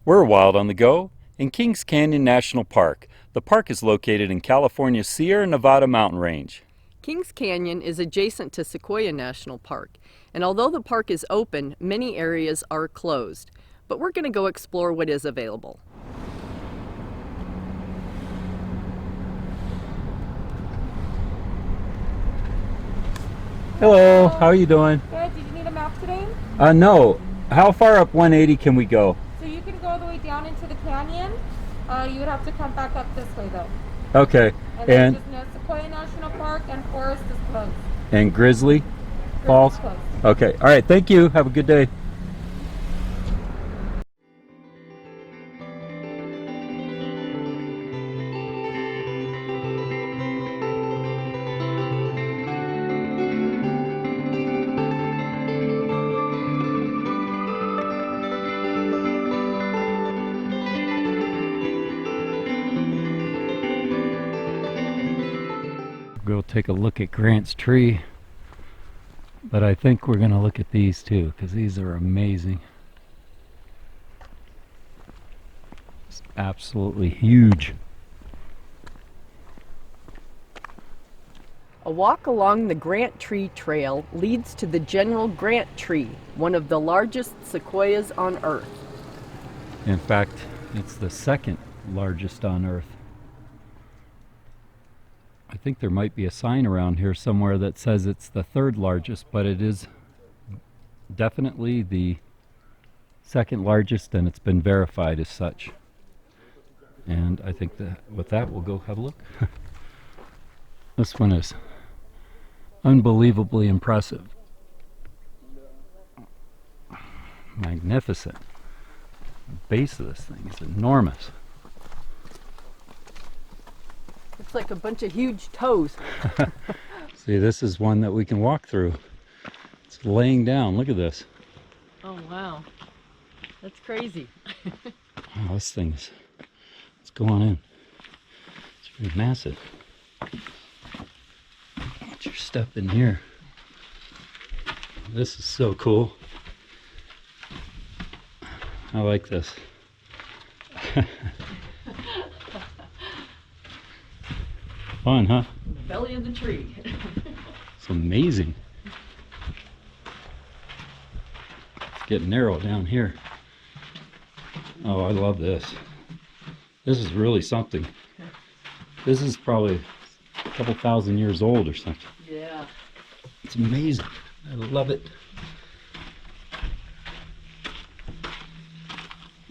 We're Wild on the Go in Kings Canyon National Park. The park is located in California's Sierra Nevada mountain range. Kings Canyon is adjacent to Sequoia National Park, and although the park is open, many areas are closed. But we're going to go explore what is available. Hello, how are you doing? Good. Did you need a map today? No. How far up 180 can we go? So you can go all the way down into the canyon. You would have to come back up this way though. Okay. And then And just know Sequoia National Park and Forest is closed. Grizzly Falls? Closed. Okay. All right. Thank you. Have a good day. Go take a look at Grant's tree, but I think we're going to look at these too because these are amazing. It's absolutely huge. A walk along the Grant Tree Trail leads to the General Grant Tree, one of the largest sequoias on Earth. In fact, it's the second largest on Earth. I think there might be a sign around here somewhere that says it's the third largest, but it is definitely the second largest, and it's been verified as such. And I think that with that, we'll go have a look. This one is unbelievably impressive. Magnificent. The base of this thing is enormous. Looks like a bunch of huge toes. See, this is one that we can walk through. It's laying down. Look at this. Oh wow, that's crazy. Wow, this thing's, let's go on in. It's pretty massive. Watch your step in here. This is so cool. I like this. Fun, huh? The belly of the tree. It's amazing. It's getting narrow down here. Oh, I love this. This is really something. This is probably a couple thousand years old or something. Yeah. It's amazing. I love it.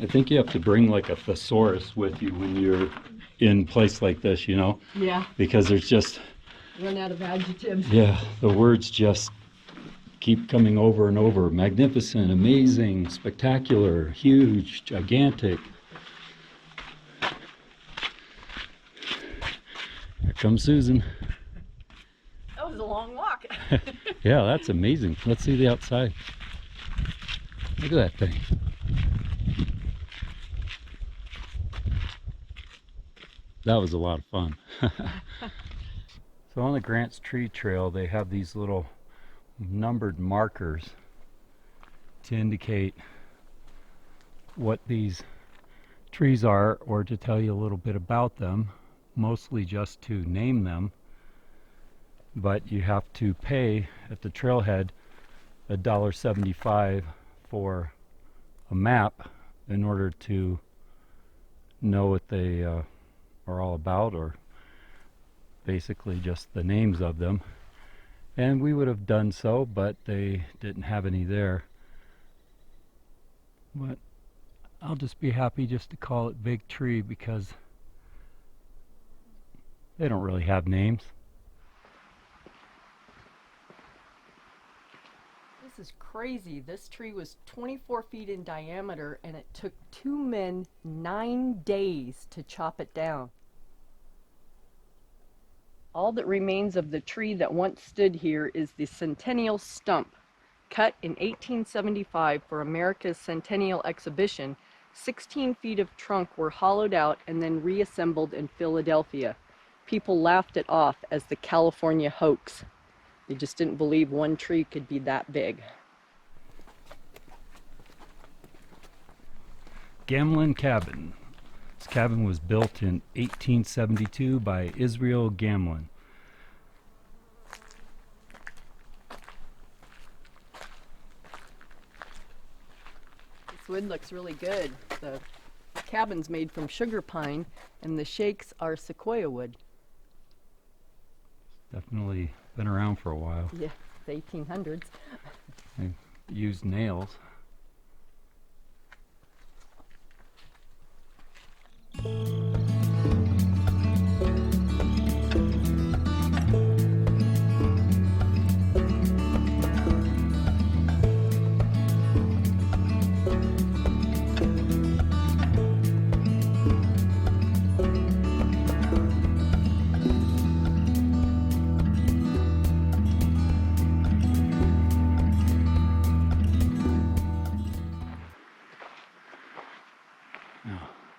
I think you have to bring like a thesaurus with you when you're in a place like this, you know? Yeah. Because there's just, Run out of adjectives. yeah, the words just keep coming over and over. Magnificent, amazing, spectacular, huge, gigantic. Here comes Susan. That was a long walk. Yeah, that's amazing. Let's see the outside. Look at that thing. That was a lot of fun. So on the Grant's Tree Trail, they have these little numbered markers to indicate what these trees are, or to tell you a little bit about them, mostly just to name them. But you have to pay at the trailhead $1.75 for a map in order to know what they are all about, or basically just the names of them. And we would have done so, but they didn't have any there. But I'll just be happy just to call it Big Tree because they don't really have names. This is crazy. This tree was 24 feet in diameter, and it took 2 men 9 days to chop it down. All that remains of the tree that once stood here is the centennial stump. Cut in 1875 for America's Centennial Exhibition, 16 feet of trunk were hollowed out and then reassembled in Philadelphia. People laughed it off as the California hoax. They just didn't believe one tree could be that big. Gamlin Cabin. This cabin was built in 1872 by Israel Gamlin. This wood looks really good. The cabin's made from sugar pine and the shakes are sequoia wood. Definitely been around for a while. Yeah, the 1800s. They used nails.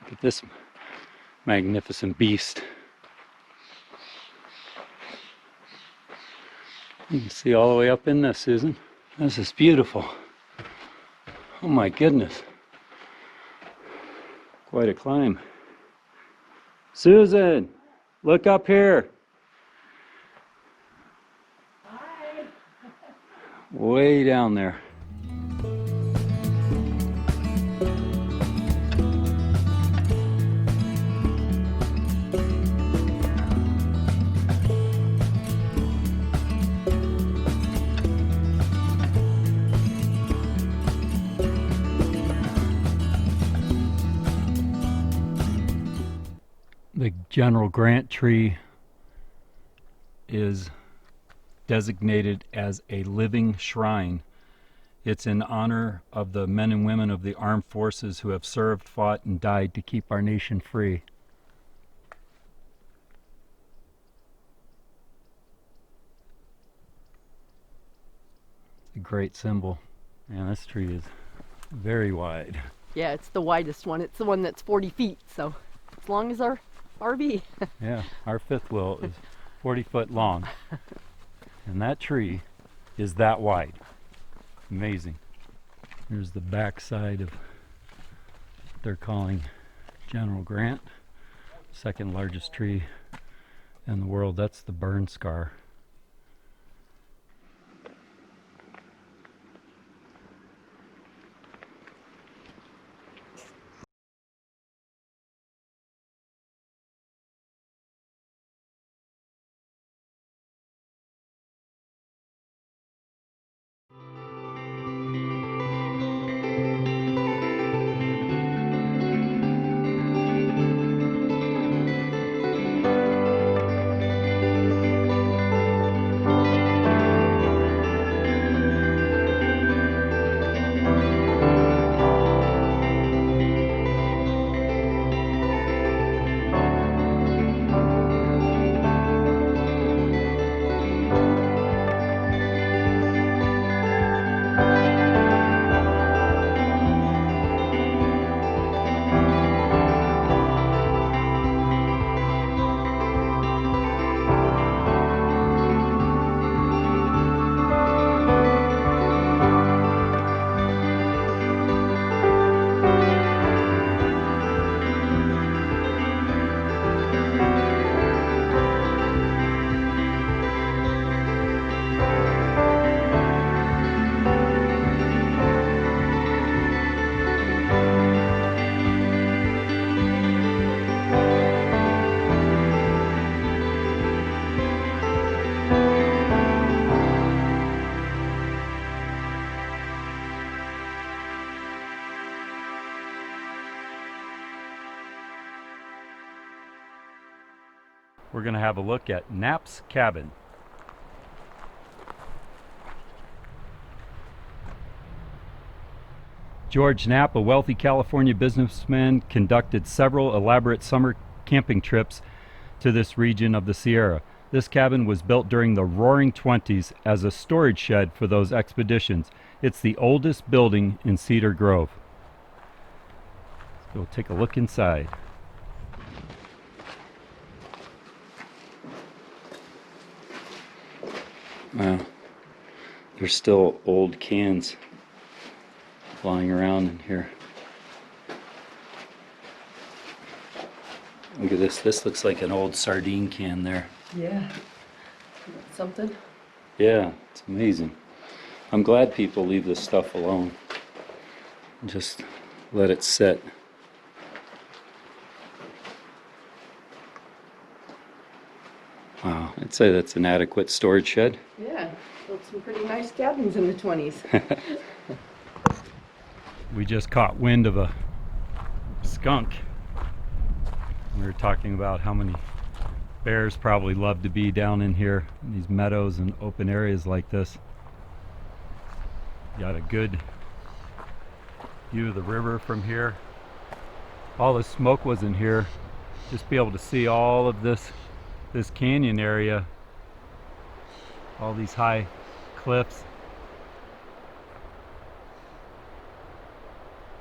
Look at this magnificent beast. You can see all the way up in this, Susan. This is beautiful. Oh my goodness. Quite a climb. Susan, look up here. Hi. Way down there. The General Grant tree is designated as a living shrine. It's in honor of the men and women of the armed forces who have served, fought, and died to keep our nation free. It's a great symbol. And this tree is very wide. Yeah, it's the widest one. It's the one that's 40 feet, so as long as our RV. Yeah, our fifth wheel is 40 foot long. And that tree is that wide. Amazing. Here's the back side of what they're calling General Grant. Second largest tree in the world. That's the burn scar. We're going to have a look at Knapp's Cabin. George Knapp, a wealthy California businessman, conducted several elaborate summer camping trips to this region of the Sierra. This cabin was built during the Roaring '20s as a storage shed for those expeditions. It's the oldest building in Cedar Grove. Let's go take a look inside. Wow, there's still old cans lying around in here. Look at this. This looks like an old sardine can there. Yeah. Something? Yeah, it's amazing. I'm glad people leave this stuff alone. Just let it sit. Wow, I'd say that's an adequate storage shed. Yeah. Built some pretty nice cabins in the 20s. We just caught wind of a skunk. We were talking about how many bears probably love to be down in here in these meadows and open areas like this. Got a good view of the river from here. All the smoke was in here. Just be able to see all of this canyon area, all these high cliffs.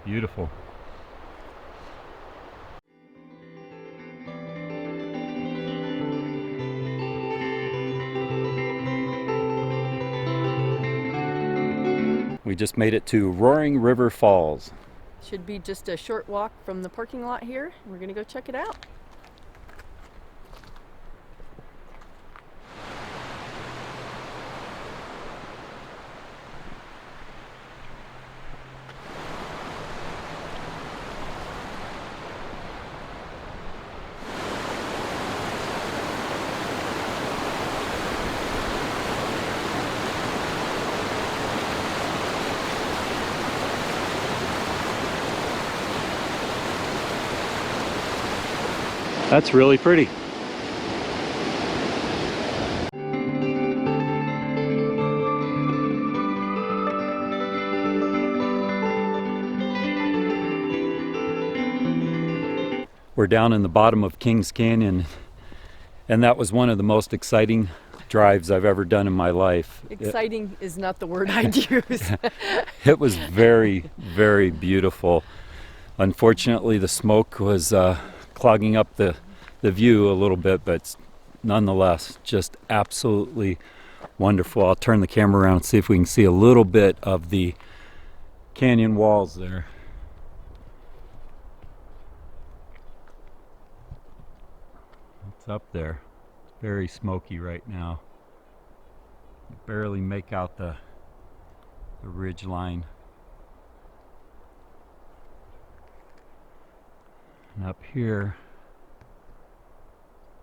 Beautiful. We just made it to Roaring River Falls. Should be just a short walk from the parking lot here. We're gonna go check it out. That's really pretty. We're down in the bottom of Kings Canyon, and that was one of the most exciting drives I've ever done in my life. Exciting is not the word I'd use. It was very, very beautiful. Unfortunately, the smoke was clogging up the view a little bit, but nonetheless, just absolutely wonderful. I'll turn the camera around and see if we can see a little bit of the canyon walls there. It's up there. It's very smoky right now. You barely make out the ridge line. And up here,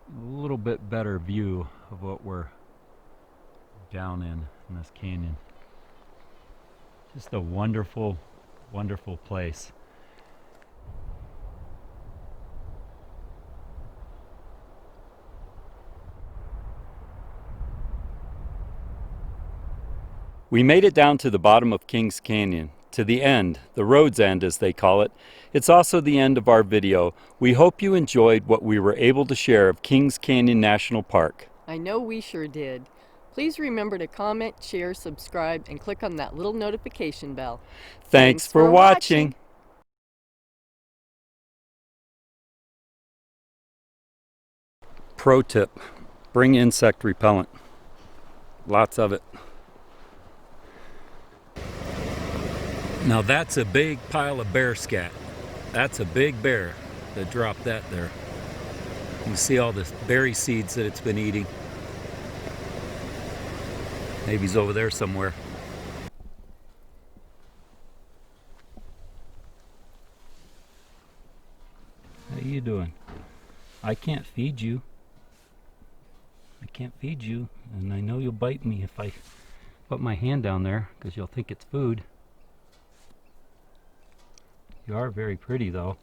a little bit better view of what we're down in this canyon. Just a wonderful, wonderful place. We made it down to the bottom of Kings Canyon, to the end, the road's end as they call it. It's also the end of our video. We hope you enjoyed what we were able to share of Kings Canyon National Park. I know we sure did. Please remember to comment, share, subscribe, and click on that little notification bell. Thanks for watching. Pro tip, bring insect repellent. Lots of it. Now that's a big pile of bear scat. That's a big bear that dropped that there. You can see all the berry seeds that it's been eating. Maybe he's over there somewhere. How you doing? I can't feed you. I can't feed you, and I know you'll bite me if I put my hand down there, because you'll think it's food. You are very pretty though.